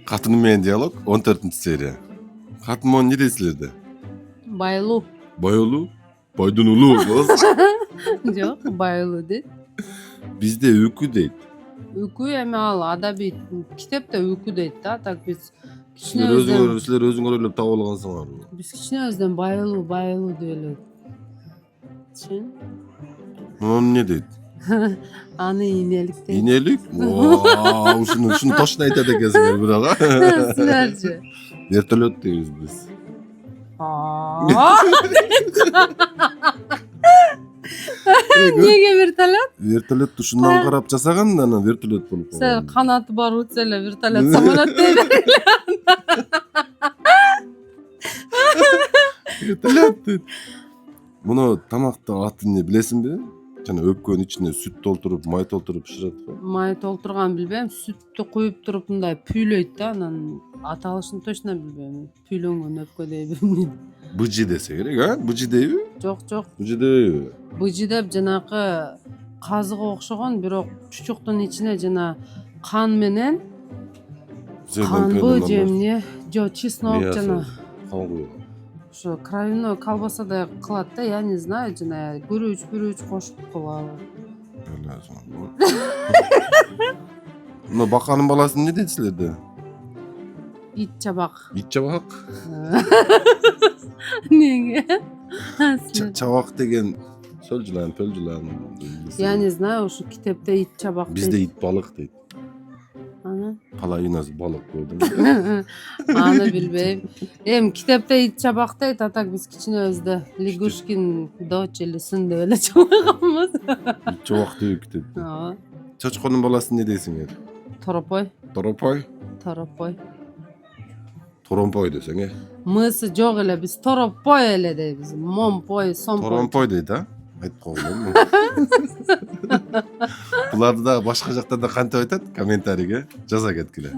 Katının men diyalog 14-seriya. Katın mon ne deysizlerdi? Bayılı. Bayolu, baydın ulu. Yok, bayılı değil. Bizde öykü deydi. Öykü emi al, adabi kitapta öykü deydi da. Tak biz Sizler özüngөр öyle tav olgansыңар. Biz kichine özden bayılı deyildi. Sen? Onun ne deydi? Anı iğnelik deydi. İğnelik? Wow, şunu toşna aytadi ekensиңер biraga. Sizlerce. Vertolyot deymiz biz. Nege vertolyot? Vertolyot şundan qarap jasagan da vertolyot bolup Sen kalgan. kanatı bar uçsayla vertolyot samolyot deydi. Vertolyot deydi. Bunu tamakta atın ne bilesin mi? Jana öpkөнün içine süt doldurup, may doldurup pişiret. May толтурган билбейм, сүттү куюп туруп мындай пүйлөйт да, анан аталышын точно билбейм. Пүйлөнгөн өпкө дейбим. Bıcı dese gerek ha? Bıcı deybi? Жок. Bıcı deybi. Быжы деп жанакы казыга окшогон, бирок чучуктун ичине жана кан менен канбы же эмне, жок чеснок жана Kan koyuyor. ошо кровяной колбасадай кылат да, я не знаю, жана күрүч кошуп кылалы. Öyle sonra. Buna bakanın balasını ne dedilerdi? Ит чабак. İç çavak. Неге? Çavak degen sölcülan, pölcülan. Я не знаю, ошо китепте ит чабак. Bizde it balık deydi. Анан Palayınaz balık koydum. аны билбейм. Эми китепте ит чабак дейт, а так биз кичине өздө лягушкин дочь или сын деп эле чыгабыз. İt çavak deyip kitep. Ооба. Çoçkonun balasını ne deysiңер? Торопой. Toropay. Toronpoy desene. Мысы жок эле, биз торопой эле дейбиз. Момпой, сомпой. Toronpoy deydi ha. Ayıp koyuyorum mu? Bularda da başka jaklarda kantep aytat kommentariga jaza ketkile.